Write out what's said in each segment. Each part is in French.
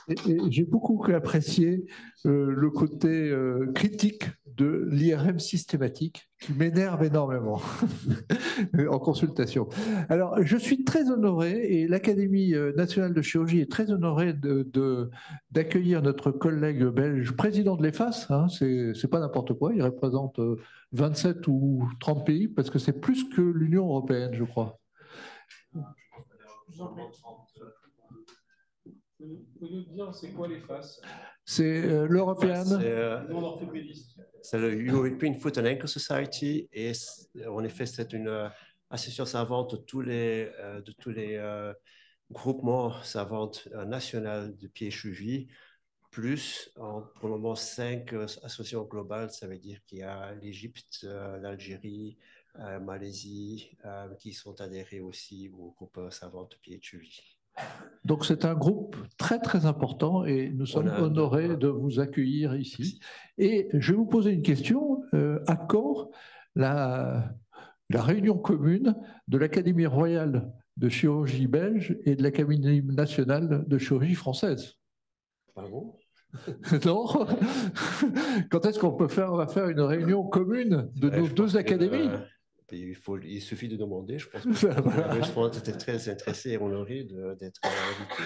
Et j'ai beaucoup apprécié le côté critique de l'IRM systématique qui m'énerve énormément en consultation. Alors, je suis très honoré et l'Académie nationale de chirurgie est très honorée d'accueillir notre collègue belge, président de l'EFAS. Hein, c'est pas n'importe quoi, il représente 27 ou 30 pays parce que c'est plus que l'Union européenne, je crois. Vous pouvez nous dire c'est quoi l'EFAS? C'est l'European. C'est le European Foot and Ankle Society et en effet c'est une association savante de tous les groupements savants nationaux de pieds et chevilles, plus pour le moment 5 associations globales. Ça veut dire qu'il y a l'Égypte, l'Algérie, Malaisie qui sont adhérés aussi au groupe savant de pieds et chevilles. Donc c'est un groupe très très important et nous sommes honorés de vous accueillir ici. Et je vais vous poser une question. À quand la réunion commune de l'Académie royale de chirurgie belge et de l'Académie nationale de chirurgie française? Pardon? Non. Quand est-ce qu'on va faire une réunion commune de nos deux académies? Il suffit de demander, je pense que j'étais très intéressé et honoré d'être invité.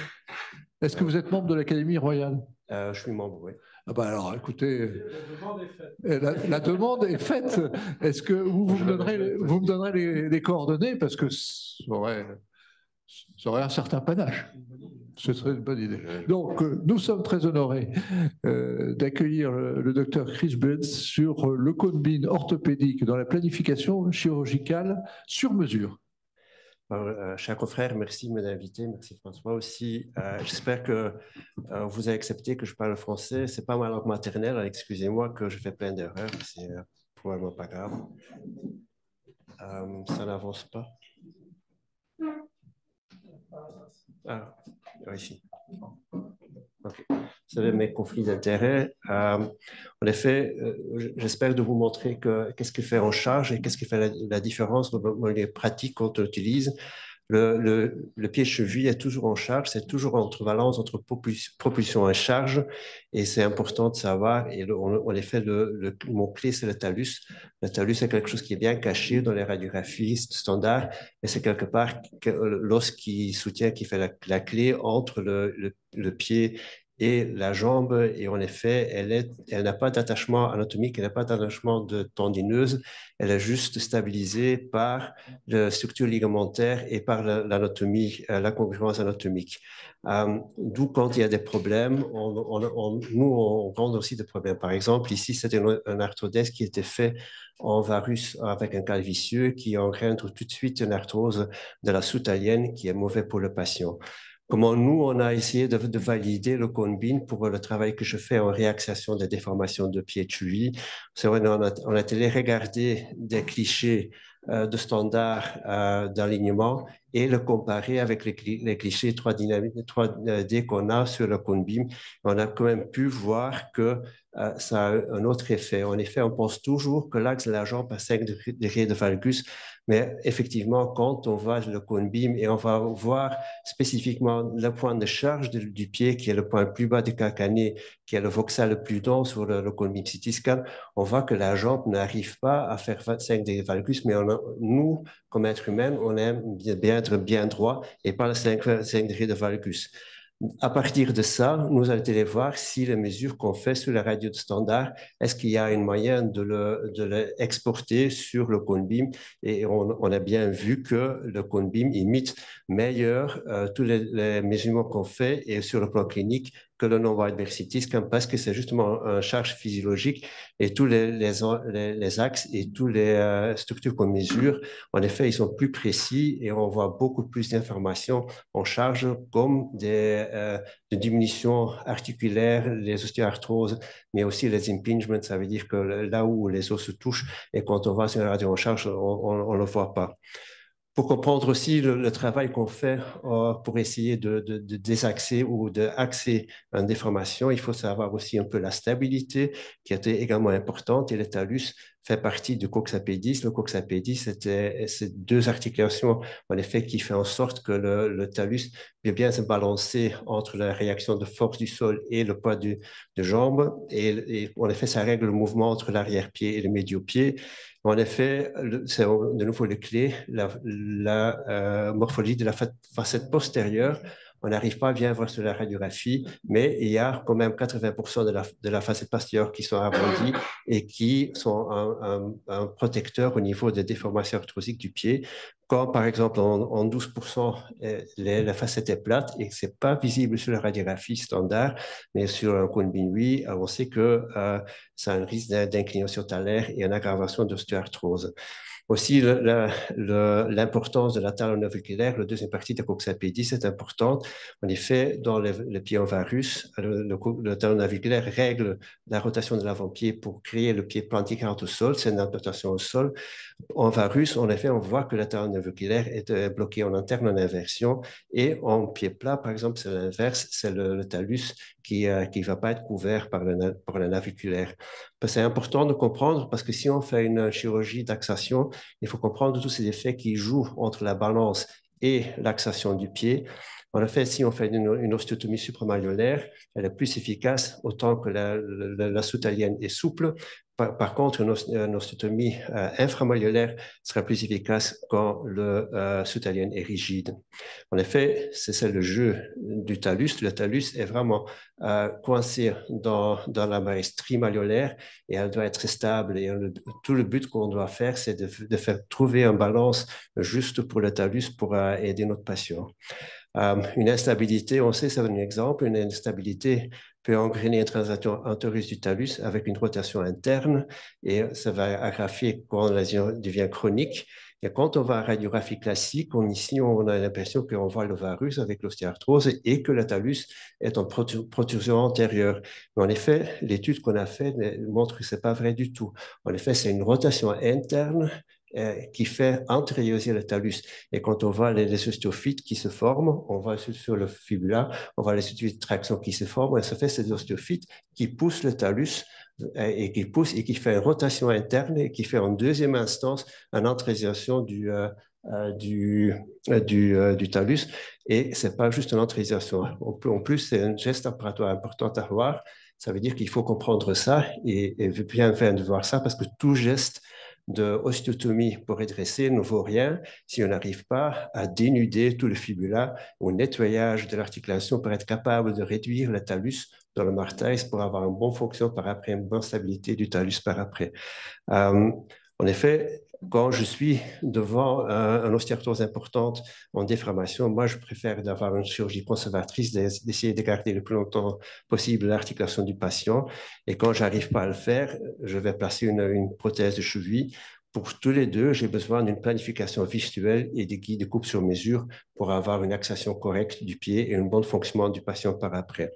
Est-ce que vous êtes membre de l'Académie royale? Je suis membre, oui. Ah bah alors, écoutez, la demande est faite. La demande est faite. Est-ce que vous me donnerez les coordonnées? Parce que ça aurait un certain panache. Ce serait une bonne idée. Donc, nous sommes très honorés d'accueillir le docteur Chris Butts sur le cone beam orthopédique dans la planification chirurgicale sur mesure. Chers confrères, merci de m'inviter. Merci François aussi. J'espère que vous avez accepté que je parle français. Ce n'est pas ma langue maternelle. Excusez-moi que je fais plein d'erreurs. C'est probablement pas grave. Ça n'avance pas. Ah, ici. Okay. Vous savez, mes conflits d'intérêts. En effet, j'espère de vous montrer qu'est-ce qui fait en charge et qu'est-ce qui fait la différence dans les pratiques qu'on utilise. Le pied-cheville est toujours en charge, c'est toujours entre valence entre propulsion et charge, et c'est important de savoir. Et en effet, le mot-clé, c'est le talus. Le talus est quelque chose qui est bien caché dans les radiographies standards, mais c'est quelque part l'os qui soutient, qui fait la clé entre le pied et la jambe, et en effet, elle n'a pas d'attachement anatomique, elle n'a pas d'attachement de tendineuse, elle est juste stabilisée par la structure ligamentaire et par l'anatomie, la congruence anatomique. D'où quand il y a des problèmes, nous, on rencontre aussi des problèmes. Par exemple, ici, c'était un arthrodèse qui était fait en varus avec un cal vicieux qui engendre tout de suite une arthrose de la soutalienne qui est mauvais pour le patient. Comment nous, on a essayé de valider le cone beam pour le travail que je fais en réaxation des déformations de pied et de cheville. C'est vrai, on a télé regardé des clichés de standard d'alignement et le comparer avec les clichés 3D qu'on a sur le cone beam. On a quand même pu voir que ça a un autre effet. En effet, on pense toujours que l'axe de la jambe a 5 degrés de valgus, mais effectivement, quand on voit le cone beam et on va voir spécifiquement le point de charge du pied, qui est le point le plus bas du calcané, qui est le voxal le plus dense sur le cone beam CT scan, on voit que la jambe n'arrive pas à faire 5 degrés de valgus, mais nous, comme êtres humains, on aime bien être bien droit et pas le 5 degrés de valgus. À partir de ça, nous allons aller voir si les mesures qu'on fait sur la radio de standard, est-ce qu'il y a une moyen de l'exporter sur le cone beam, et on a bien vu que le cone beam imite meilleur tous les mesurements qu'on fait et sur le plan clinique que le non-wide CT scan, parce que c'est justement une charge physiologique et tous les axes et toutes les structures qu'on mesure, en effet, ils sont plus précis et on voit beaucoup plus d'informations en charge comme des diminutions articulaires, les ostéoarthroses, mais aussi les impingements, ça veut dire que là où les os se touchent et quand on voit sur la radio en charge, on ne le voit pas. Pour comprendre aussi le travail qu'on fait pour essayer de désaxer ou d'axer une déformation, il faut savoir aussi un peu la stabilité qui était également importante, et le talus fait partie du coxapédis. Le coxapédis, c'est deux articulations, en effet, qui fait en sorte que le talus peut bien se balancer entre la réaction de force du sol et le poids de jambe. Et en effet, ça règle le mouvement entre l'arrière-pied et le médio-pied. En effet, c'est de nouveau les clés, la morphologie de la facette postérieure. On n'arrive pas à bien voir sur la radiographie, mais il y a quand même 80% de la facette postérieure qui sont arrondies et qui sont un protecteur au niveau des déformations arthrosiques du pied. Quand, par exemple, en 12%, la facette est plate et que ce n'est pas visible sur la radiographie standard, mais sur un cône oui, on sait que ça a un risque d'inclinaison talaire et une aggravation d'ostéoarthrose. Aussi, l'importance de la talonaviculaire, la deuxième partie de la coxapédie, c'est important. En effet, dans le pied en varus, le talonaviculaire règle la rotation de l'avant-pied pour créer le pied plantigrade au sol, c'est une rotation au sol. En varus, en effet, on voit que la talonaviculaire est bloquée en interne, en inversion, et en pied plat, par exemple, c'est l'inverse, c'est le talus qui ne va pas être couvert par la naviculaire. C'est important de comprendre parce que si on fait une chirurgie d'axation, il faut comprendre tous ces effets qui jouent entre la balance et l'axation du pied. En effet, si on fait une ostéotomie supramalléolaire, elle est plus efficace autant que la soutalienne est souple. Par contre, une ostéotomie inframalléolaire sera plus efficace quand le soutalienne est rigide. En effet, c'est ça le jeu du talus. Le talus est vraiment coincé dans la maestrie malléolaire et elle doit être stable. Et tout le but qu'on doit faire, c'est de faire trouver une balance juste pour le talus pour aider notre patient. Une instabilité, on sait, c'est un exemple, une instabilité peut engrainer une translation antérieure du talus avec une rotation interne et ça va aggraver quand la lésion devient chronique. Et quand on va à radiographie classique, ici, on a l'impression qu'on voit le varus avec l'ostéoarthrose et que le talus est en protrusion antérieure. Mais en effet, l'étude qu'on a faite montre que ce n'est pas vrai du tout. En effet, c'est une rotation interne qui fait antérioriser le talus. Et quand on voit les ostéophytes qui se forment, on voit sur le fibula, on voit les ostéophytes de traction qui se forment, et ça fait ces ostéophytes qui poussent le talus et qui poussent et qui fait une rotation interne et qui fait en deuxième instance une antériorisation du talus. Et ce n'est pas juste une antériorisation. En plus, c'est un geste opératoire important à voir. Ça veut dire qu'il faut comprendre ça et bien faire de voir ça parce que tout geste de ostéotomie pour redresser ne vaut rien si on n'arrive pas à dénuder tout le fibula au nettoyage de l'articulation pour être capable de réduire le talus dans le martaïs pour avoir une bonne fonction par après, une bonne stabilité du talus par après. En effet, quand je suis devant une ostéoarthrose importante en déformation, moi, je préfère d'avoir une chirurgie conservatrice, d'essayer de garder le plus longtemps possible l'articulation du patient. Et quand je n'arrive pas à le faire, je vais placer une prothèse de cheville. Pour tous les deux, j'ai besoin d'une planification visuelle et des guides de coupe sur mesure pour avoir une axation correcte du pied et un bon fonctionnement du patient par après.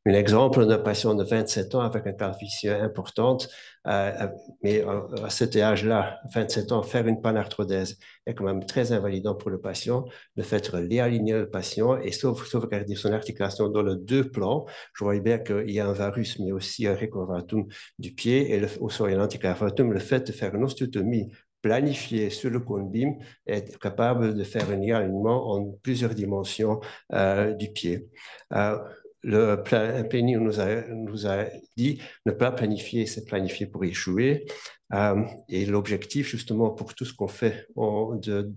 Un exemple d'un patient de 27 ans avec une calvitie importante, mais à cet âge-là, 27 ans, faire une panarthrodèse est quand même très invalidant pour le patient. Le fait de réaligner le patient et sauvegarder son articulation dans les deux plans, je vois bien qu'il y a un varus, mais aussi un récurvatum du pied et au l'anticurvatum, le fait de faire une ostéotomie planifié sur le cône BIM, être capable de faire un alignement en plusieurs dimensions du pied. Le Penny nous a dit ne pas planifier, c'est planifier pour échouer. Et l'objectif, justement, pour tout ce qu'on fait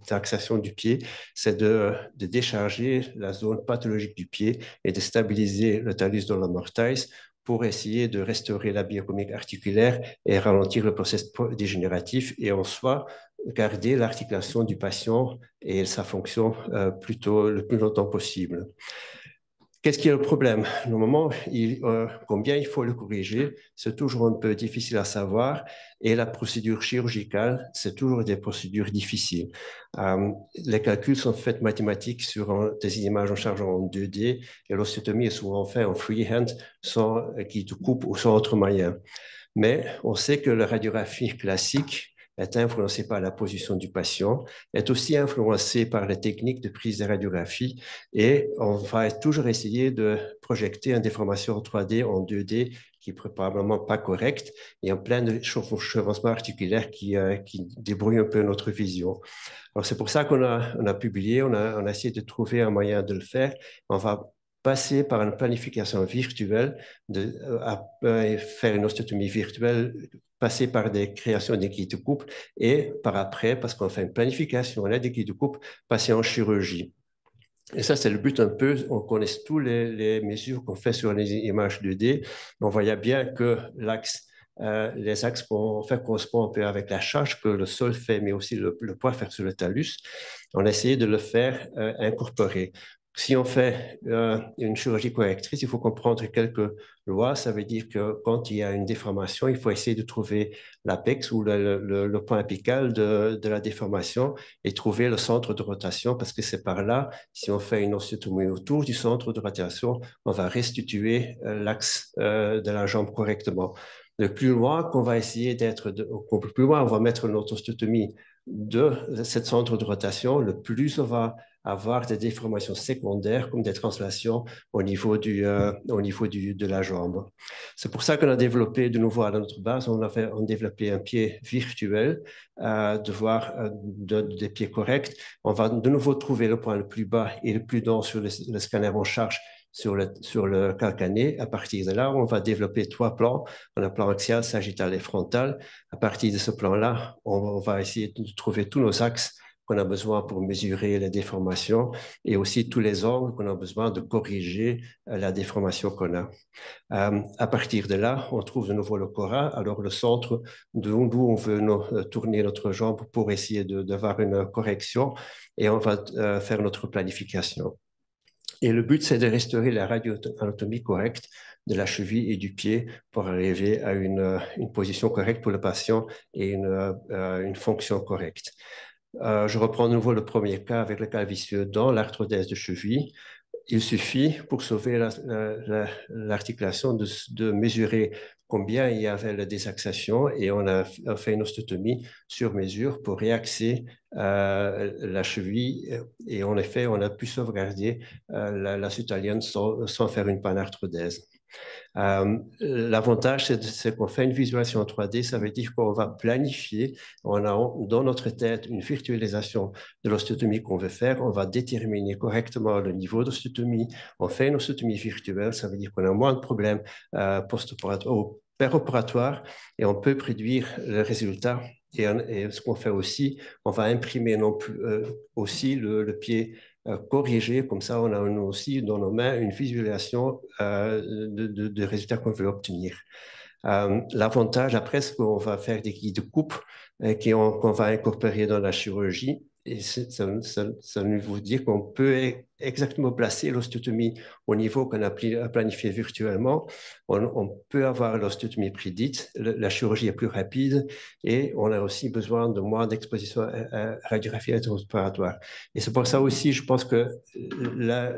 d'axation du pied, c'est de décharger la zone pathologique du pied et de stabiliser le talus dans le mortaïs pour essayer de restaurer la biochimique articulaire et ralentir le processus dégénératif et en soi garder l'articulation du patient et sa fonction plutôt le plus longtemps possible. Qu'est-ce qui est le problème? Normalement, combien il faut le corriger, c'est toujours un peu difficile à savoir. Et la procédure chirurgicale, c'est toujours des procédures difficiles. Les calculs sont faits mathématiques sur des images en charge en 2D et l'ostéotomie est souvent faite en freehand sans guide de coupe ou sans autre moyen. Mais on sait que la radiographie classique est influencé par la position du patient, est aussi influencé par les techniques de prise de radiographie et on va toujours essayer de projeter une déformation en 3D, en 2D qui est probablement pas correcte et en plein de chevauchements articulaires qui débrouillent un peu notre vision. Alors c'est pour ça qu'on a publié, on a essayé de trouver un moyen de le faire. On va passer par une planification virtuelle, faire une ostéotomie virtuelle, passer par des créations des guides de couple et par après, parce qu'on fait une planification, on a des guides de couple, passer en chirurgie. Et ça, c'est le but un peu. On connaît tous les mesures qu'on fait sur les images 2D. On voyait bien que les axes qu'on fait correspondent un peu avec la charge que le sol fait, mais aussi le poids fait sur le talus. On a essayé de le faire incorporer. Si on fait une chirurgie correctrice, il faut comprendre quelques lois. Ça veut dire que quand il y a une déformation, il faut essayer de trouver l'apex ou le point apical de la déformation et trouver le centre de rotation parce que c'est par là, si on fait une ostéotomie autour du centre de rotation, on va restituer l'axe de la jambe correctement. Le plus loin qu'on va essayer d'être, plus loin on va mettre notre ostéotomie de ce centre de rotation, le plus on va avoir des déformations secondaires comme des translations au niveau de la jambe. C'est pour ça qu'on a développé de nouveau à notre base, on a développé un pied virtuel, des pieds corrects. On va de nouveau trouver le point le plus bas et le plus dense sur le scanner en charge sur le calcané. À partir de là, on va développer 3 plans. On a un plan axial, sagittal et frontal. À partir de ce plan-là, on va essayer de trouver tous nos axes qu'on a besoin pour mesurer les déformations et aussi tous les angles qu'on a besoin de corriger la déformation qu'on a. À partir de là, on trouve de nouveau le cora, alors le centre d'où on veut tourner notre jambe pour essayer d'avoir une correction et on va faire notre planification. Et le but, c'est de restaurer la radioanatomie correcte de la cheville et du pied pour arriver à une position correcte pour le patient et une fonction correcte. Je reprends de nouveau le premier cas avec le cas vicieux dans l'arthrodèse de cheville. Il suffit, pour sauver l'articulation, de mesurer combien il y avait de désaxation et on a fait une ostéotomie sur mesure pour réaxer la cheville et en effet, on a pu sauvegarder la sutalienne sans faire une panarthrodèse. L'avantage, c'est qu'on fait une visualisation en 3D, ça veut dire qu'on va planifier, on a dans notre tête une virtualisation de l'ostéotomie qu'on veut faire, on va déterminer correctement le niveau d'ostéotomie, on fait une ostéotomie virtuelle, ça veut dire qu'on a moins de problèmes post-opératoires et on peut prédire le résultat. Et ce qu'on fait aussi, on va imprimer aussi le pied corrigé, comme ça on a aussi dans nos mains une visualisation de résultats qu'on veut obtenir. L'avantage après, c'est qu'on va faire des guides de coupe qu'on va incorporer dans la chirurgie. Et ça veut dire qu'on peut exactement placer l'ostéotomie au niveau qu'on a planifié virtuellement. On peut avoir l'ostéotomie prédite, la chirurgie est plus rapide et on a aussi besoin de moins d'exposition à radiographie intraopératoire. Et c'est pour ça aussi, je pense que la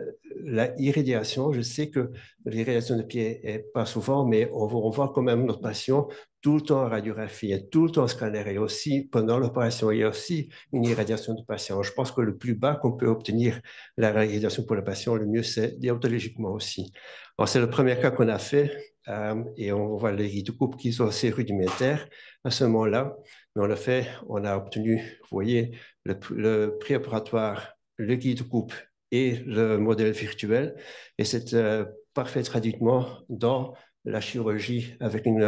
irradiation, je sais que l'irradiation de pied n'est pas souvent, mais on voit quand même notre patient tout le temps en radiographie, et tout le temps en scanner, et aussi pendant l'opération, il y a aussi une irradiation du patient. Je pense que le plus bas qu'on peut obtenir la radiation pour le patient, le mieux, c'est déontologiquement aussi. Alors, c'est le premier cas qu'on a fait, et on voit les guides de coupe qui sont assez rudimentaires à ce moment-là. Mais on l'a fait, on a obtenu, vous voyez, le préopératoire, le guide de coupe et le modèle virtuel. Et c'est parfait traduitement dans la chirurgie avec un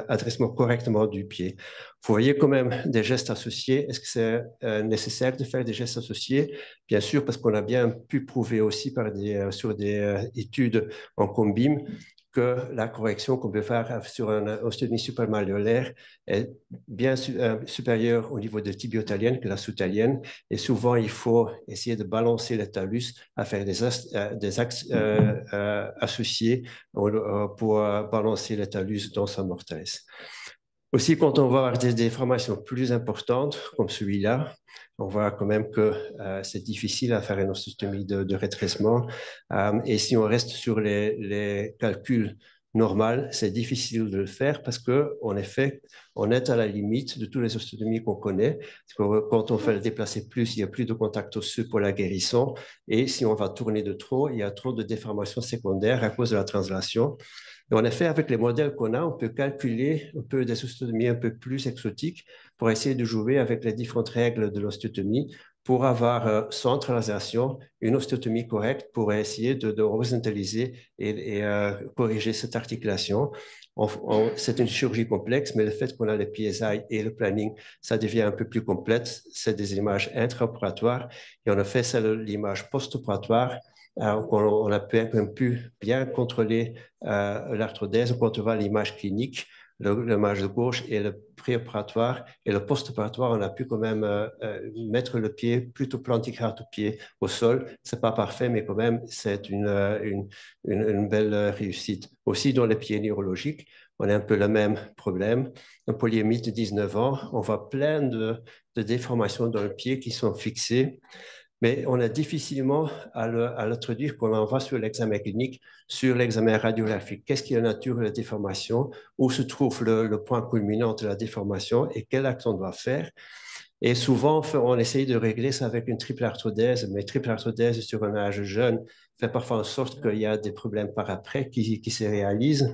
adressement correctement du pied. Vous voyez quand même des gestes associés. Est-ce que c'est nécessaire de faire des gestes associés? Bien sûr, parce qu'on a bien pu prouver aussi sur des études en combine que la correction qu'on peut faire sur un ostéotomie supramalléolaire est bien supérieure au niveau de tibiotalienne que la soutalienne. Et souvent, il faut essayer de balancer le talus à faire des axes associés pour balancer le talus dans sa mortaise. Aussi, quand on va avoir des déformations plus importantes, comme celui-là, on voit quand même que c'est difficile à faire une ostéotomie de rétrécissement. Et si on reste sur les calculs normal, c'est difficile de le faire parce qu'en effet, on est à la limite de toutes les ostéotomies qu'on connaît. Quand on fait le déplacer plus, il n'y a plus de contact osseux pour la guérison. Et si on va tourner de trop, il y a trop de déformations secondaires à cause de la translation. Et en effet, avec les modèles qu'on a, on peut calculer un peu des ostéotomies un peu plus exotiques pour essayer de jouer avec les différentes règles de l'ostéotomie pour avoir centralisation, une ostéotomie correcte pour essayer de horizontaliser et corriger cette articulation. C'est une chirurgie complexe, mais le fait qu'on a le PSI et le planning, ça devient un peu plus complexe. C'est des images intraopératoires et en effet, c'est l'image post-opératoire. On a pu bien contrôler l'arthrodèse quand on voit l'image clinique, l'image de gauche et le préopératoire et le post-opératoire, on a pu quand même mettre le pied plutôt plantigrade au pied au sol. C'est pas parfait, mais quand même, c'est une belle réussite. Aussi, dans les pieds neurologiques, on a un peu le même problème. Un polyémite de 19 ans, on voit plein de déformations dans le pied qui sont fixées. Mais on a difficilement à l'introduire quand on va sur l'examen clinique, sur l'examen radiographique. Qu'est-ce qui est la nature de la déformation? Où se trouve le point culminant de la déformation et quel acte on doit faire? Et souvent, on essaye de régler ça avec une triple arthrodèse, mais triple arthrodèse sur un âge jeune fait parfois en sorte qu'il y a des problèmes par après qui se réalisent.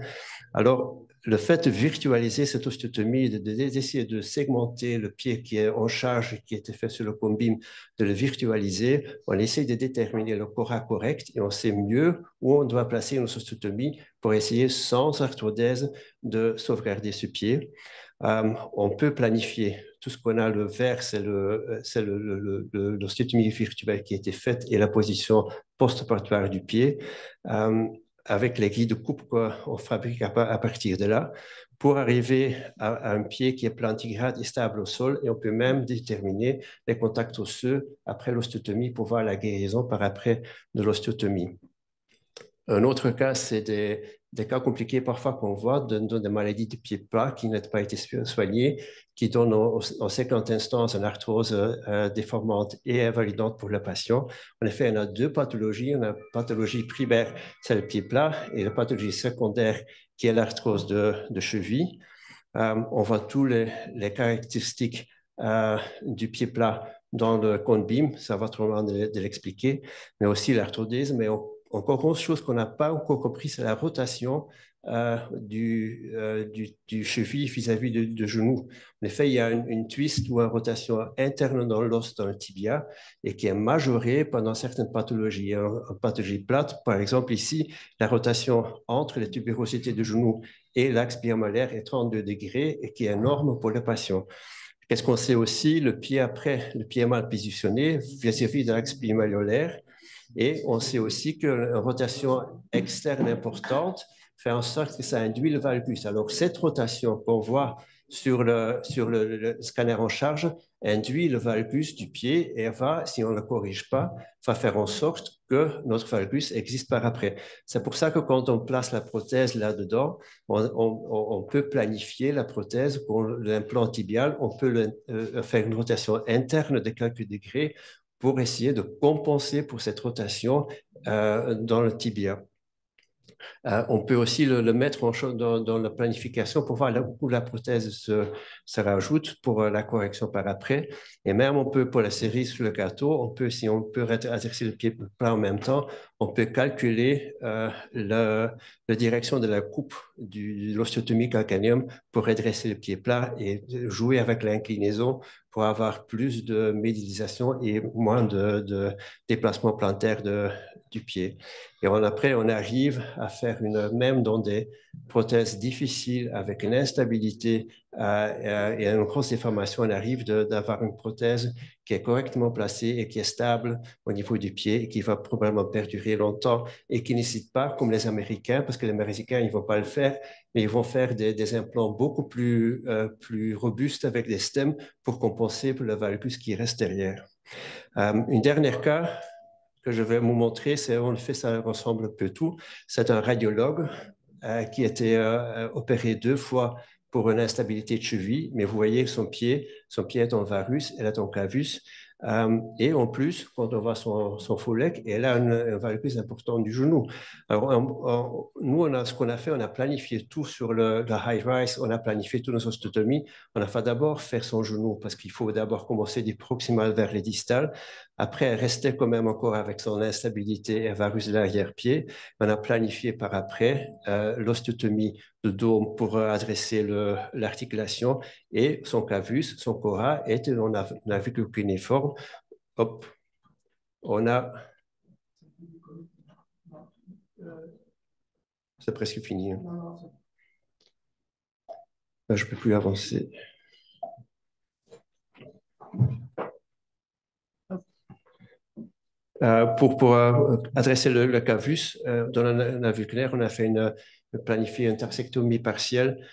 Alors, le fait de virtualiser cette ostéotomie, d'essayer de segmenter le pied qui est en charge, qui était fait sur le combine, de le virtualiser, on essaie de déterminer le cora correct et on sait mieux où on doit placer une ostéotomie pour essayer, sans arthrodèse, de sauvegarder ce pied. On peut planifier. Tout ce qu'on a le vert, c'est l'ostéotomie virtuelle qui a été faite et la position post-opératoire du pied. Avec les guides de coupe qu'on fabrique à partir de là, pour arriver à un pied qui est plantigrade et stable au sol. Et on peut même déterminer les contacts osseux après l'ostéotomie pour voir la guérison par après de l'ostéotomie. Un autre cas, c'est des cas compliqués parfois qu'on voit dans des maladies de pied plat qui n'ont pas été soignées, qui donnent en 50 instances une arthrose déformante et invalidante pour le patient. En effet, on a deux pathologies. On a la pathologie primaire, c'est le pied plat, et la pathologie secondaire, qui est l'arthrose de cheville. On voit toutes les caractéristiques du pied plat dans le compte BIM, ça va trop loin de l'expliquer, mais aussi l'arthrodèse, mais encore une chose qu'on n'a pas encore compris, c'est la rotation du cheville vis-à-vis du genou. En effet, il y a une twist ou une rotation interne dans l'os, dans le tibia, et qui est majorée pendant certaines pathologies. En pathologie plate, par exemple, ici, la rotation entre les tubérosités du genou et l'axe biomalaire est 32 degrés et qui est énorme pour le patient. Qu'est-ce qu'on sait aussi? Le pied après, le pied mal positionné vis-à-vis de l'axe bimalléolaire. Et on sait aussi qu'une rotation externe importante fait en sorte que ça induit le valgus. Alors, cette rotation qu'on voit sur le scanner en charge induit le valgus du pied et va, si on ne le corrige pas, va faire en sorte que notre valgus existe par après. C'est pour ça que quand on place la prothèse là-dedans, on peut planifier la prothèse pour l'implant tibial, on peut faire une rotation interne de quelques degrés pour essayer de compenser pour cette rotation dans le tibia. On peut aussi le mettre dans la planification pour voir où la prothèse se rajoute pour la correction par après. Et même on peut, pour la série sur le gâteau, si on peut exercer le pied plat en même temps, on peut calculer la direction de la coupe de l'ostéotomie calcanéum pour redresser le pied plat et jouer avec l'inclinaison pour avoir plus de médialisation et moins de déplacement plantaire du pied. Et après, on arrive à faire même dans des prothèses difficiles avec une instabilité et une grosse déformation, on arrive d'avoir une prothèse qui est correctement placée et qui est stable au niveau du pied et qui va probablement perdurer longtemps et qui ne nécessite pas, comme les Américains, parce que les Américains, ils ne vont pas le faire, mais ils vont faire des implants beaucoup plus robustes avec des stems pour compenser pour le valgus qui reste derrière. Une dernière cas que je vais vous montrer, c'est en fait, ça ressemble un peu tout. C'est un radiologue qui a été opéré 2 fois pour une instabilité de cheville, mais vous voyez son pied est en varus, elle est en clavus. Et en plus, quand on voit son full leg, elle a un valgus important du genou. Alors, nous, ce qu'on a fait, on a planifié tout sur le high rise, on a planifié toutes nos osteotomies. On a fait d'abord faire son genou parce qu'il faut d'abord commencer du proximal vers les distales. Après, elle restait quand même encore avec son instabilité et varus de l'arrière-pied. On a planifié par après l'osteotomie de dos pour adresser l'articulation et son clavus, son cora était dans la navicule cunéiforme. Hop, on a... C'est presque fini. Hein. Là, je ne peux plus avancer. Pour adresser le clavus, dans la naviculaire, on a fait planifié une tarsectomie partielle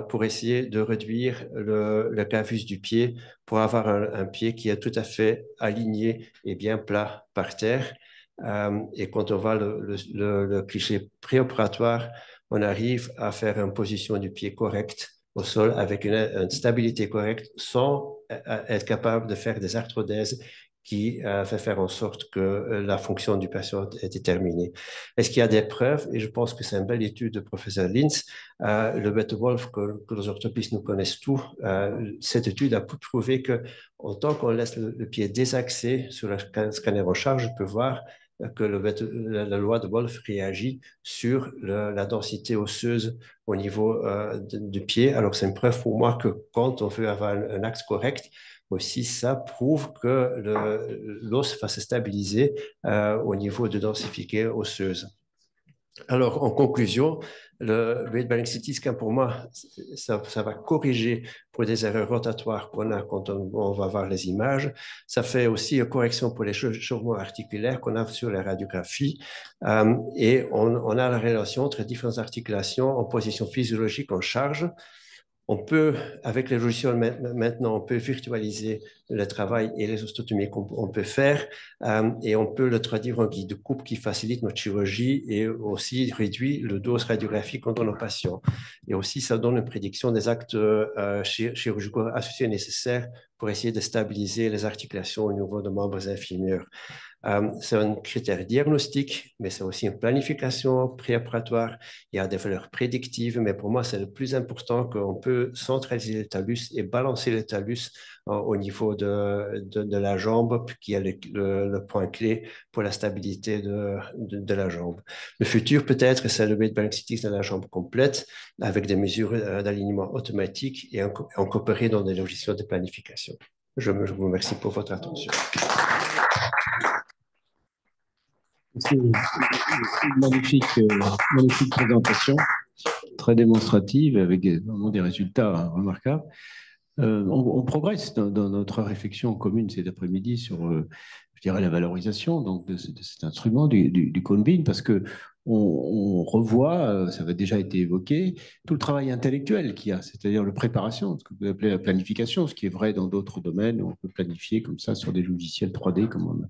pour essayer de réduire le clavus du pied pour avoir un pied qui est tout à fait aligné et bien plat par terre. Et quand on voit le cliché préopératoire, on arrive à faire une position du pied correcte au sol avec une stabilité correcte sans être capable de faire des arthrodèses qui fait faire en sorte que la fonction du patient est déterminée. Est-ce qu'il y a des preuves? Et je pense que c'est une belle étude de professeur Linz. Le Bette-Wolf, que les orthopédistes nous connaissent tous, cette étude a prouvé qu'en tant qu'on laisse le pied désaxé sur le scanner en charge, je peux voir que la loi de Wolf réagit sur la densité osseuse au niveau du pied. Alors, c'est une preuve pour moi que quand on veut avoir un axe correct, aussi, ça prouve que l'os va se stabiliser au niveau de densité osseuse. Alors, en conclusion, le weight bearing CT scan, pour moi, ça va corriger pour des erreurs rotatoires qu'on a quand on va voir les images. Ça fait aussi une correction pour les changements articulaires qu'on a sur la radiographie. Et on a la relation entre différentes articulations en position physiologique en charge. On peut, avec les logiciels maintenant, on peut virtualiser le travail et les osteotomies qu'on peut faire et on peut le traduire en guide de coupe qui facilite notre chirurgie et aussi réduit le dose radiographique contre nos patients. Et aussi, ça donne une prédiction des actes chirurgicaux associés nécessaires pour essayer de stabiliser les articulations au niveau des membres inférieurs. C'est un critère diagnostique, mais c'est aussi une planification préopératoire. Il y a des valeurs prédictives, mais pour moi, c'est le plus important qu'on peut centraliser le talus et balancer le talus au niveau de la jambe, qui est le point clé pour la stabilité de la jambe. Le futur, peut-être, c'est le weight bearing CT de la jambe complète, avec des mesures d'alignement automatique et incorporées dans des logiciels de planification. Je vous remercie pour votre attention. C'est une magnifique présentation, très démonstrative, avec vraiment des résultats remarquables. On progresse dans notre réflexion commune cet après-midi sur, je dirais, la valorisation donc, de cet instrument du cone beam, parce que on revoit, ça avait déjà été évoqué, tout le travail intellectuel qu'il y a, c'est-à-dire la préparation, ce que vous appelez la planification, ce qui est vrai dans d'autres domaines, on peut planifier comme ça sur des logiciels 3D, comme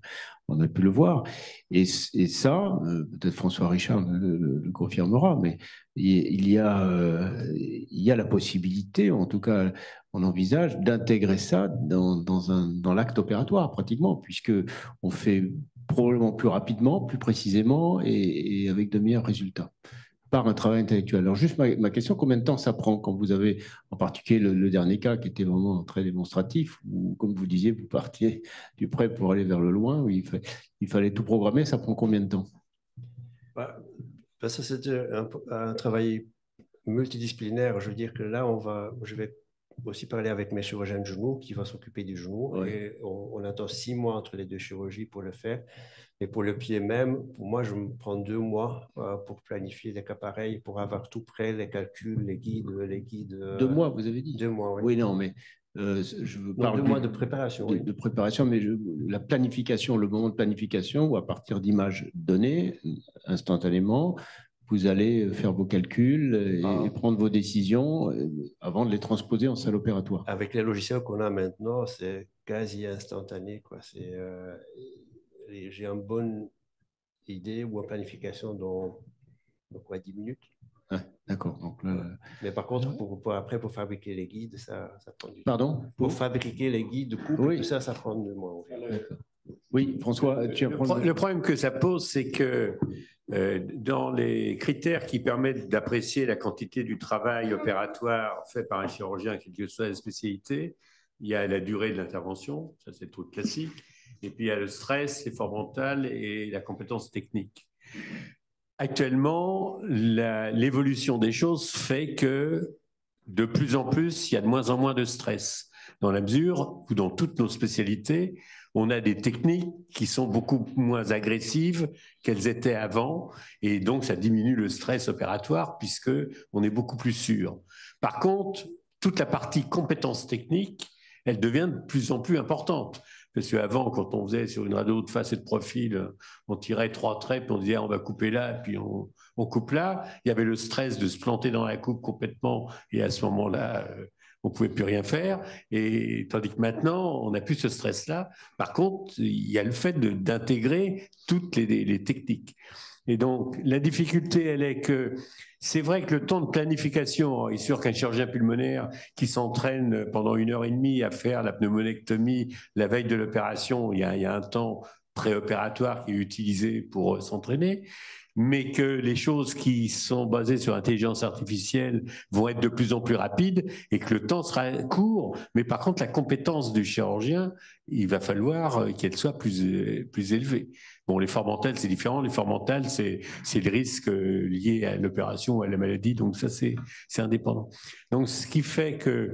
on a pu le voir. Et ça, peut-être François Richard le confirmera, mais il y a la possibilité, en tout cas, on envisage d'intégrer ça dans l'acte opératoire, pratiquement, puisque on fait probablement plus rapidement, plus précisément et avec de meilleurs résultats par un travail intellectuel. Alors juste ma question, combien de temps ça prend quand vous avez, en particulier le dernier cas qui était vraiment très démonstratif, où comme vous disiez, vous partiez du près pour aller vers le loin, où il fallait tout programmer, ça prend combien de temps? Ça, c'est un travail multidisciplinaire. Je veux dire que là, je vais aussi parler avec mes chirurgiens de genoux qui vont s'occuper du genou. Ouais. Et on attend 6 mois entre les deux chirurgies pour le faire. Et pour le pied même, pour moi, je me prends 2 mois pour planifier les cas pareils, pour avoir tout prêt, les calculs, les guides. 2 mois, vous avez dit? 2 mois, oui. Oui, non, mais je parle 2 mois de préparation. De préparation, mais la planification, le moment de planification, où à partir d'images données, instantanément, vous allez faire vos calculs et prendre vos décisions avant de les transposer en salle opératoire. Avec les logiciels qu'on a maintenant, c'est quasi instantané, quoi. J'ai une bonne idée ou une planification dans quoi, 10 minutes. D'accord. Donc Mais par contre, après, pour fabriquer les guides, ça prend du temps. Pardon? Pour fabriquer les guides de couple, Oui. tout ça, ça prend du moins. Oui, François, tu as Le problème que ça pose, c'est que dans les critères qui permettent d'apprécier la quantité du travail opératoire fait par un chirurgien, quelle que soit la spécialité, il y a la durée de l'intervention, ça c'est le truc classique, et puis il y a le stress, l'effort mental et la compétence technique. Actuellement, l'évolution des choses fait que de plus en plus, il y a de moins en moins de stress, dans la mesure où dans toutes nos spécialités, on a des techniques qui sont beaucoup moins agressives qu'elles étaient avant, et donc ça diminue le stress opératoire puisqu'on est beaucoup plus sûr. Par contre, toute la partie compétences techniques, elle devient de plus en plus importante. Parce qu'avant, quand on faisait sur une radio de face et de profil, on tirait 3 traits, puis on disait on va couper là, puis on coupe là. Il y avait le stress de se planter dans la coupe complètement, et à ce moment-là, on ne pouvait plus rien faire. Et tandis que maintenant, on n'a plus ce stress-là. Par contre, il y a le fait d'intégrer toutes les techniques. Et donc, la difficulté, elle est que c'est vrai que le temps de planification, il est sûr qu'un chirurgien pulmonaire qui s'entraîne pendant 1h30 à faire la pneumonectomie la veille de l'opération, il y a un temps préopératoire qui est utilisé pour s'entraîner, mais que les choses qui sont basées sur l'intelligence artificielle vont être de plus en plus rapides et que le temps sera court. Mais par contre, la compétence du chirurgien, il va falloir qu'elle soit plus élevée. Bon, l'effort mental, c'est différent. L'effort mental, c'est le risque lié à l'opération ou à la maladie. Donc ça, c'est indépendant. Donc, ce qui fait que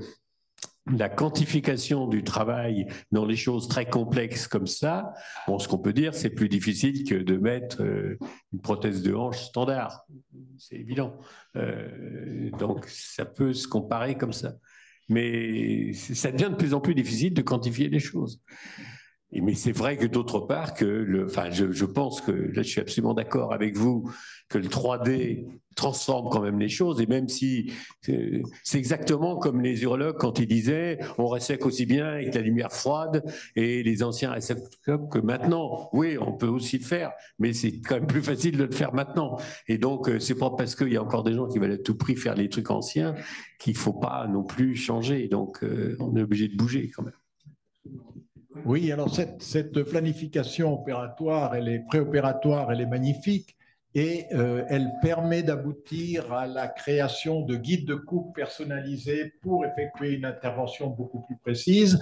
la quantification du travail dans les choses très complexes comme ça, bon, ce qu'on peut dire, c'est plus difficile que de mettre une prothèse de hanche standard. C'est évident. Donc, ça peut se comparer comme ça. Mais ça devient de plus en plus difficile de quantifier les choses. Mais c'est vrai que d'autre part, je pense que, là je suis absolument d'accord avec vous, que le 3D transforme quand même les choses, et même si c'est exactement comme les urologues quand ils disaient on ressèque aussi bien avec la lumière froide, et les anciens réceptacles que maintenant, oui, on peut aussi le faire, mais c'est quand même plus facile de le faire maintenant. Et donc, c'est pas parce qu'il y a encore des gens qui veulent à tout prix faire les trucs anciens qu'il faut pas non plus changer. Donc, on est obligé de bouger quand même. Oui, alors cette planification opératoire, elle est préopératoire, elle est magnifique et elle permet d'aboutir à la création de guides de coupe personnalisés pour effectuer une intervention beaucoup plus précise.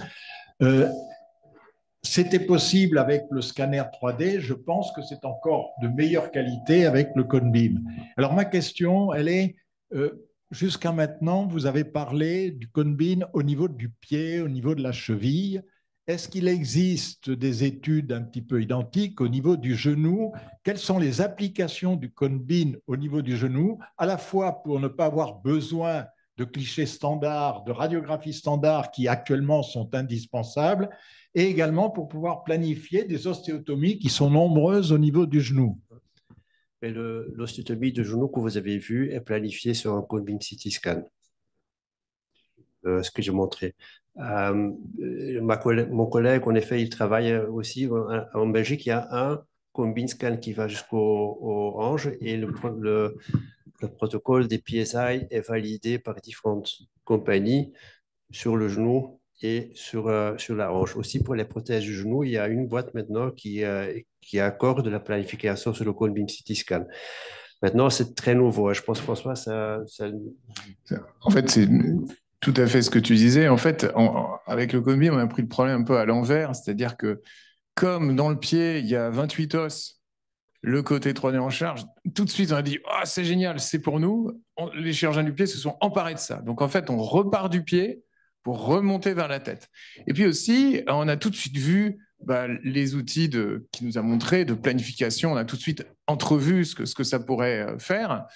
C'était possible avec le scanner 3D, je pense que c'est encore de meilleure qualité avec le Conbeam. Alors ma question, elle est, jusqu'à maintenant, vous avez parlé du Conbeam au niveau du pied, au niveau de la cheville. Est-ce qu'il existe des études un petit peu identiques au niveau du genou? Quelles sont les applications du Conbeam au niveau du genou, à la fois pour ne pas avoir besoin de clichés standards, de radiographies standards qui actuellement sont indispensables, et également pour pouvoir planifier des ostéotomies qui sont nombreuses au niveau du genou? L'ostéotomie de genou que vous avez vue est planifiée sur un Conbeam CT scan, ce que j'ai montré. Mon collègue, en effet, il travaille aussi en Belgique. Il y a un Conbeam scan qui va jusqu'aux hanches, et le protocole des PSI est validé par différentes compagnies sur le genou et sur la hanche. Aussi, pour les prothèses du genou, il y a une boîte maintenant qui accorde la planification sur le Conbeam CT scan. Maintenant, c'est très nouveau. Je pense, François, En fait, c'est tout à fait ce que tu disais. En fait, avec le Conbeam, on a pris le problème un peu à l'envers, c'est-à-dire que comme dans le pied, il y a 28 os, le côté 3D en charge, tout de suite, on a dit « Ah, c'est génial, c'est pour nous ». Les chirurgiens du pied se sont emparés de ça. Donc, en fait, on repart du pied pour remonter vers la tête. Et puis aussi, on a tout de suite vu les outils qui nous a montré de planification. On a tout de suite entrevu ce que ça pourrait faire.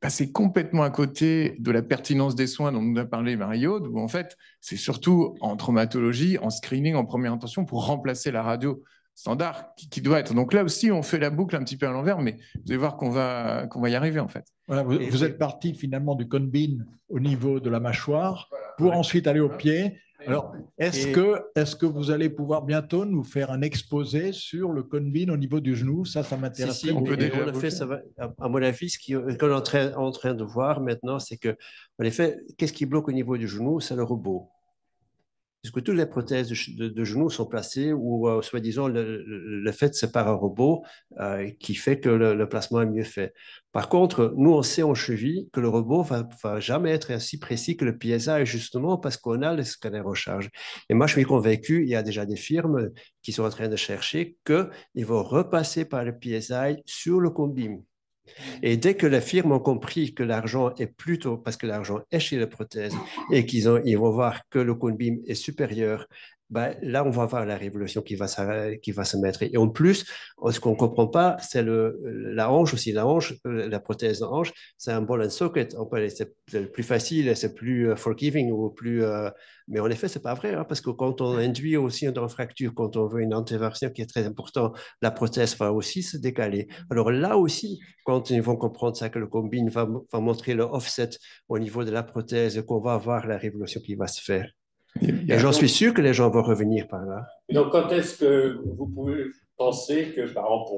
Passer complètement à côté de la pertinence des soins dont nous a parlé Marie-Aude, où en fait, c'est surtout en traumatologie, en screening, en première intention, pour remplacer la radio standard qui doit être. Donc là aussi, on fait la boucle un petit peu à l'envers, mais vous allez voir qu'on va y arriver en fait. Voilà, vous êtes parti finalement du Conbeam au niveau de la mâchoire pour ensuite aller au pied. Alors, est-ce que vous allez pouvoir bientôt nous faire un exposé sur le cone-beam au niveau du genou? Ça m'intéresserait. Si, on a fait, ça va, à mon avis, ce qu'on est en train de voir maintenant, c'est que, en effet, qu'est-ce qui bloque au niveau du genou? C'est le robot. Puisque toutes les prothèses de genoux sont placées où, soi-disant, le fait c'est par un robot qui fait que le placement est mieux fait. Par contre, nous, on sait en cheville que le robot va jamais être aussi précis que le PSI, justement parce qu'on a le scanner en charge. Et moi, je suis convaincu, il y a déjà des firmes qui sont en train de chercher qu'ils vont repasser par le PSI sur le cone-beam. Et dès que les firmes ont compris que l'argent est plutôt, parce que l'argent est chez les prothèses, et ils vont voir que le cone-beam est supérieur, ben, là, on va voir la révolution qui va se mettre. Et en plus, ce qu'on ne comprend pas, c'est la hanche aussi. La hanche, la prothèse de hanche, c'est un ball and socket. C'est plus facile, c'est plus forgiving, ou plus, mais en effet, ce n'est pas vrai, hein, parce que quand on induit aussi une fracture, quand on veut une antéversion qui est très importante, la prothèse va aussi se décaler. Alors là aussi, quand ils vont comprendre ça, que le cone-beam va montrer le offset au niveau de la prothèse, qu'on va avoir la révolution qui va se faire. Et j'en suis sûr que les gens vont revenir par là. Donc, quand est-ce que vous pouvez penser que, par exemple,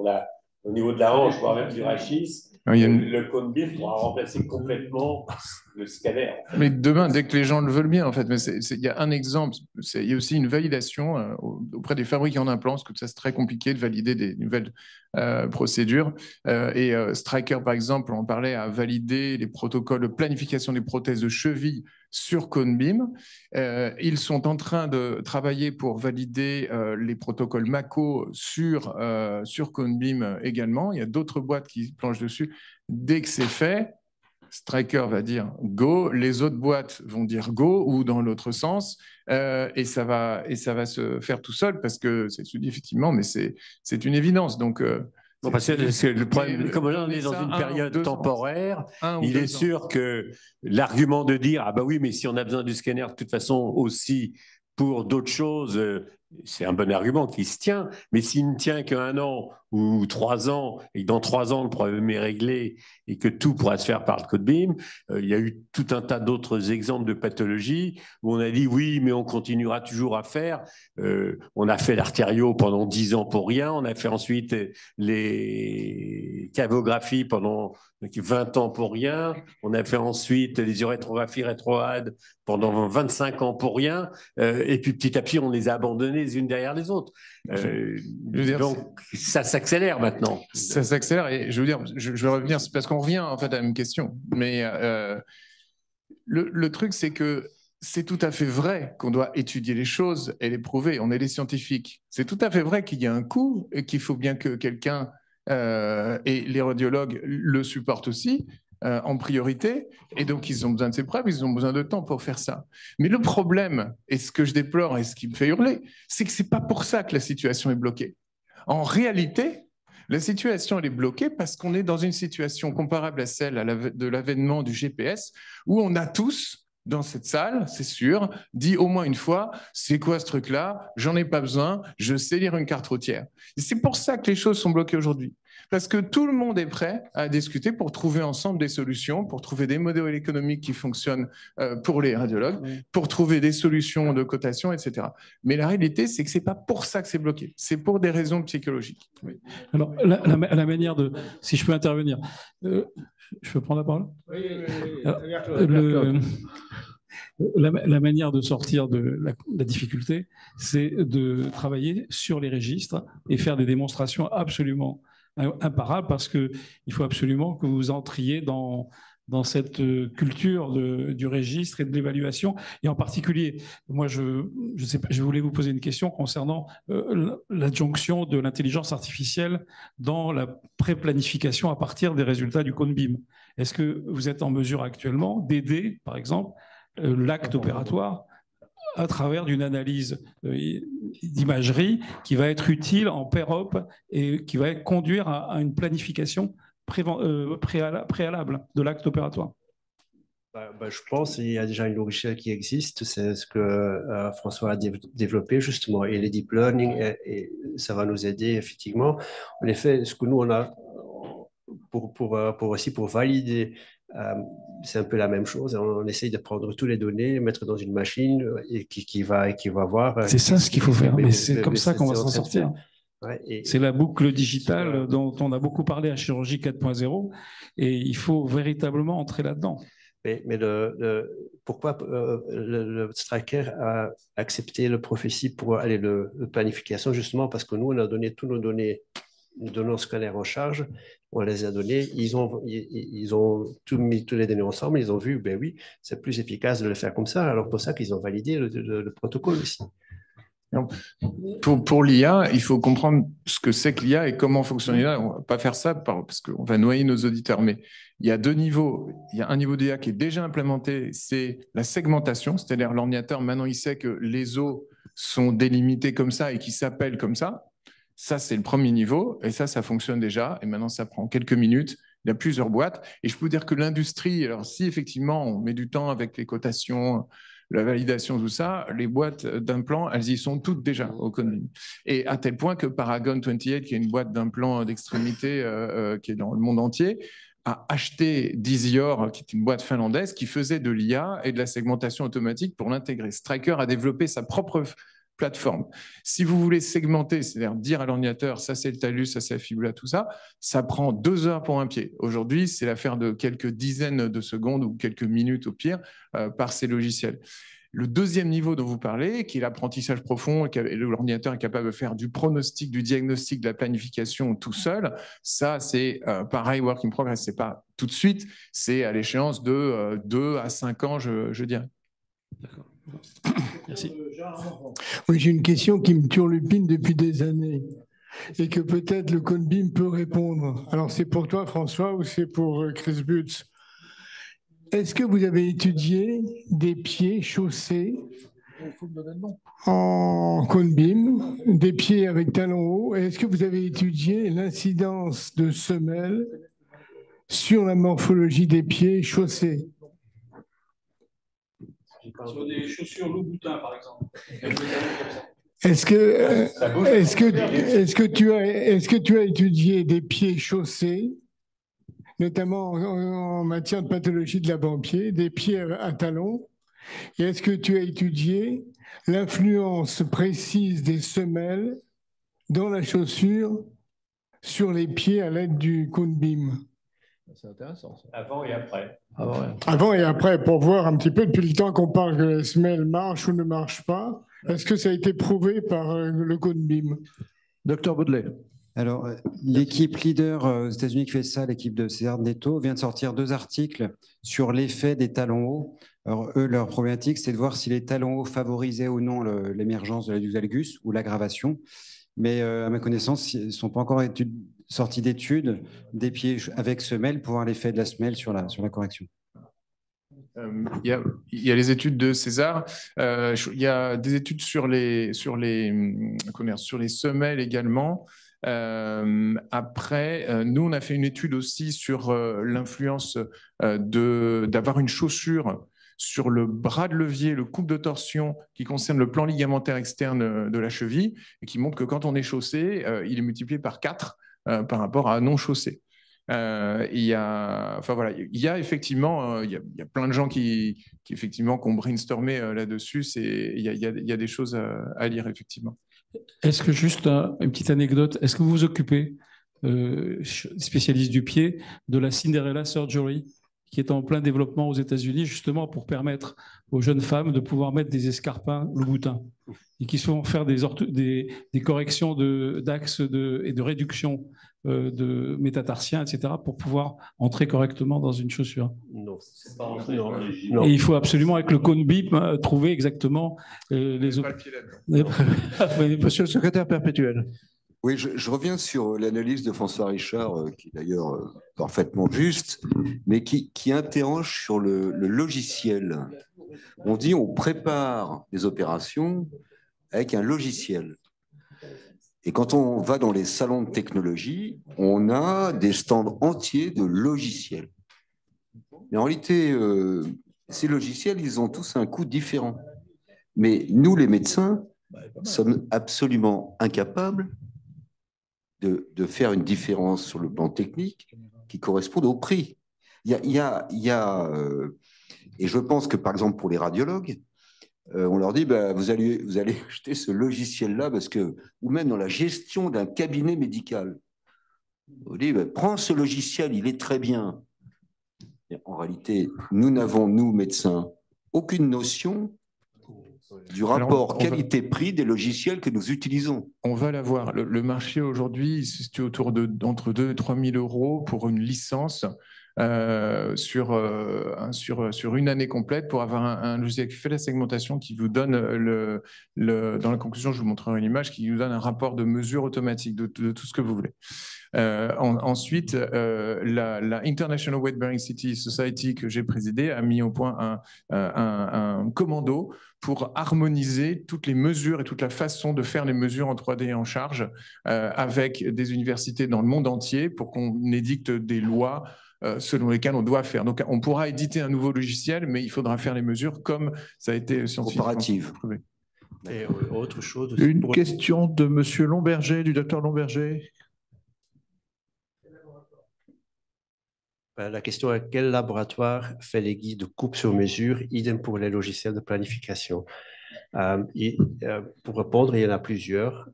au niveau de la hanche, voire même du rachis, le cone-beam pourra remplacer complètement le scanner? Mais demain, dès que les gens le veulent bien, en fait. Mais il y a un exemple. Il y a aussi une validation auprès des fabricants d'implants, parce que ça, c'est très compliqué de valider des nouvelles procédures. Stryker, par exemple, on parlait à valider les protocoles de planification des prothèses de cheville sur cone-beam. Ils sont en train de travailler pour valider les protocoles Mako sur cone-beam également. Il y a d'autres boîtes qui planchent dessus. Dès que c'est fait, Stryker va dire go, les autres boîtes vont dire go ou dans l'autre sens, et ça va se faire tout seul parce que c'est effectivement, mais c'est une évidence. Donc parce que le problème, comme on est dans une période temporaire, il est sûr que l'argument de dire ah bah oui, mais si on a besoin du scanner de toute façon aussi pour d'autres choses, c'est un bon argument qui se tient, mais s'il ne tient qu'un an ou 3 ans, et que dans 3 ans le problème est réglé et que tout pourra se faire par le cone-beam, il y a eu tout un tas d'autres exemples de pathologies où on a dit oui, mais on continuera toujours à faire. On a fait l'artériaux pendant 10 ans pour rien, on a fait ensuite les cavographies pendant 20 ans pour rien, on a fait ensuite les urétrographies rétroades pendant 25 ans pour rien, et puis petit à petit on les a abandonnées les unes derrière les autres. Donc ça s'accélère maintenant. Ça s'accélère, et je veux dire, je vais revenir, parce qu'on revient en fait à la même question, mais le truc c'est que c'est tout à fait vrai qu'on doit étudier les choses et les prouver, on est des scientifiques. C'est tout à fait vrai qu'il y a un coût et qu'il faut bien que quelqu'un, et les radiologues le supportent aussi, en priorité, et donc ils ont besoin de ces preuves, ils ont besoin de temps pour faire ça. Mais le problème, et ce que je déplore et ce qui me fait hurler, c'est que c'est pas pour ça que la situation est bloquée. En réalité, la situation elle est bloquée parce qu'on est dans une situation comparable à celle de l'avènement du GPS, où on a tous, dans cette salle, c'est sûr, dit au moins une fois, c'est quoi ce truc-là? J'en ai pas besoin, je sais lire une carte routière. Et c'est pour ça que les choses sont bloquées aujourd'hui. Parce que tout le monde est prêt à discuter pour trouver ensemble des solutions, pour trouver des modèles économiques qui fonctionnent pour les radiologues, pour trouver des solutions de cotation, etc. Mais la réalité, c'est que ce n'est pas pour ça que c'est bloqué. C'est pour des raisons psychologiques. Oui. Alors, la manière de... Si je peux intervenir, je peux prendre la parole? Oui. La manière de sortir de la difficulté, c'est de travailler sur les registres et faire des démonstrations absolument imparables, parce qu'il faut absolument que vous entriez dans cette culture du registre et de l'évaluation. Et en particulier, moi, je sais pas, je voulais vous poser une question concernant l'adjonction de l'intelligence artificielle dans la pré-planification à partir des résultats du cone-beam. Est-ce que vous êtes en mesure actuellement d'aider, par exemple, l'acte opératoire à travers d'une analyse d'imagerie qui va être utile en pair-op et qui va conduire à une planification préalable de l'acte opératoire? Je pense qu'il y a déjà une logiciel qui existe, c'est ce que François a développé justement, et le deep learning, et ça va nous aider effectivement. En effet, ce que nous on a aussi pour valider. C'est un peu la même chose. On essaye de prendre toutes les données, mettre dans une machine et qui va voir. C'est ça ce qu'il faut faire, mais c'est comme ça qu'on va s'en sortir. Ouais, c'est la boucle digitale dont on a beaucoup parlé à Chirurgie 4.0 et il faut véritablement entrer là-dedans. Mais pourquoi le Stryker a accepté le Prophecy pour aller le planification, justement parce que nous, on a donné toutes nos données de nos scanners en charge, on les a donnés, ils ont tout mis toutes les données ensemble, ils ont vu, ben oui, c'est plus efficace de le faire comme ça, alors pour ça qu'ils ont validé le protocole aussi. Pour l'IA, il faut comprendre ce que c'est que l'IA et comment fonctionne l'IA. On ne va pas faire ça parce qu'on va noyer nos auditeurs, mais il y a deux niveaux. Il y a un niveau d'IA qui est déjà implémenté, c'est la segmentation, c'est-à-dire l'ordinateur, maintenant, il sait que les os sont délimités comme ça et qui s'appellent comme ça. Ça, c'est le premier niveau, et ça fonctionne déjà, et maintenant, ça prend quelques minutes. Il y a plusieurs boîtes, et je peux vous dire que l'industrie, alors si effectivement, on met du temps avec les cotations, la validation, tout ça, les boîtes d'implants, elles y sont toutes déjà au Conbim. Et à tel point que Paragon 28, qui est une boîte d'implants d'extrémité qui est dans le monde entier, a acheté Disior, qui est une boîte finlandaise, qui faisait de l'IA et de la segmentation automatique pour l'intégrer. Stryker a développé sa propre plateforme. Si vous voulez segmenter, c'est-à-dire dire à l'ordinateur, ça c'est le talus, ça c'est la fibula, tout ça, ça prend 2 heures pour un pied. Aujourd'hui, c'est l'affaire de quelques dizaines de secondes ou quelques minutes au pire par ces logiciels. Le deuxième niveau dont vous parlez, qui est l'apprentissage profond, et l'ordinateur est capable de faire du pronostic, du diagnostic, de la planification tout seul, ça c'est pareil, work in progress, c'est pas tout de suite, c'est à l'échéance de 2 à 5 ans, je dirais. D'accord. Merci. Oui, j'ai une question qui me turlupine depuis des années et que peut-être le Conbim peut répondre. Alors, c'est pour toi, François, ou c'est pour Chris Butz? Est-ce que vous avez étudié des pieds chaussés en Conbim, des pieds avec talons hauts? Est-ce que vous avez étudié l'incidence de semelles sur la morphologie des pieds chaussés? Sur des chaussures Louboutin, par exemple. Est-ce que tu as étudié des pieds chaussés, notamment en matière de pathologie de l'avant-pied, des pieds à talons? Et est-ce que tu as étudié l'influence précise des semelles dans la chaussure sur les pieds à l'aide du Conbim? C'est intéressant. Ça. Avant et après. Avant et après, pour voir un petit peu, depuis le temps qu'on parle que la semelle marche ou ne marche pas, est-ce que ça a été prouvé par le Conbim? Docteur Baudelet. Alors, l'équipe leader aux États-Unis qui fait ça, l'équipe de César Neto, vient de sortir 2 articles sur l'effet des talons hauts. Alors, eux, leur problématique, c'est de voir si les talons hauts favorisaient ou non l'émergence de l'adductus valgus ou l'aggravation. Mais à ma connaissance, ils ne sont pas encore sortis d'études des pieds avec semelle pour voir l'effet de la semelle sur la correction. Il y a les études de César, il y a des études sur les semelles également. Après, nous, on a fait une étude aussi sur l'influence d'avoir une chaussure sur le bras de levier, le couple de torsion qui concerne le plan ligamentaire externe de la cheville et qui montre que quand on est chaussé, il est multiplié par 4 par rapport à non chaussé. Il y a effectivement il y a plein de gens qui effectivement qui ont brainstormé là-dessus. Il y a des choses à lire effectivement. Est-ce que juste une petite anecdote, est-ce que vous vous occupez, spécialiste du pied, de la Cinderella Surgery qui est en plein développement aux États-Unis justement pour permettre aux jeunes femmes de pouvoir mettre des escarpins Louboutin et qui sont faire des corrections d'axes et de réduction de métatarsiens, etc., pour pouvoir entrer correctement dans une chaussure. Non. Et il faut absolument, avec le Conbim, trouver exactement les... Monsieur le secrétaire perpétuel. Oui, je reviens sur l'analyse de François Richard, qui est d'ailleurs parfaitement juste, mais qui interroge sur le logiciel. On dit on prépare des opérations avec un logiciel. Et quand on va dans les salons de technologie, on a des stands entiers de logiciels. Mais en réalité, ces logiciels, ils ont tous un coût différent. Mais nous, les médecins, sommes absolument incapables de faire une différence sur le plan technique qui correspondent au prix. Et je pense que, par exemple, pour les radiologues, on leur dit, vous allez acheter ce logiciel-là, ou même dans la gestion d'un cabinet médical. On dit, prends ce logiciel, il est très bien. Et en réalité, nous n'avons, nous, médecins, aucune notion du rapport qualité-prix des logiciels que nous utilisons. On va l'avoir. Le marché aujourd'hui se situe autour entre 2 000 et 3 000 euros pour une licence sur une année complète pour avoir un logiciel qui fait la segmentation, qui vous donne dans la conclusion, je vous montrerai une image, qui vous donne un rapport de mesure automatique de tout ce que vous voulez. Ensuite, la International Weight Bearing City Society que j'ai présidée a mis au point un commando pour harmoniser toutes les mesures et toute la façon de faire les mesures en 3D en charge avec des universités dans le monde entier pour qu'on édicte des lois selon lesquelles on doit faire. Donc, on pourra éditer un nouveau logiciel, mais il faudra faire les mesures comme ça a été scientifiquement prouvé. Et autre chose. Une question de Monsieur Lomberger, du docteur Lomberger. La question est quel laboratoire fait les guides de coupe sur mesure, idem pour les logiciels de planification. Pour répondre, il y en a plusieurs.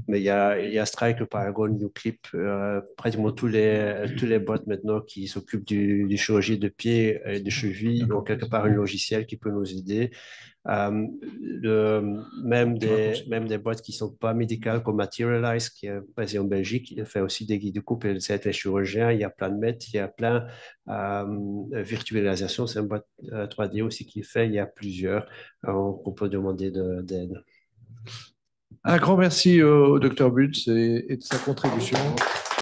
Mais il y a Strike, Paragon, Newclip, pratiquement tous les boîtes maintenant qui s'occupent du chirurgie de pied et de cheville ont quelque part un logiciel qui peut nous aider. Même des boîtes qui ne sont pas médicales comme Materialize, qui est basée en Belgique, il fait aussi des guides de coupe et c'est les chirurgiens. Il y a plein de maîtres, il y a plein virtualisation, c'est une boîte 3D aussi qui fait, il y a plusieurs qu'on peut demander d'aide. Un grand merci au Dr Butz et de sa contribution.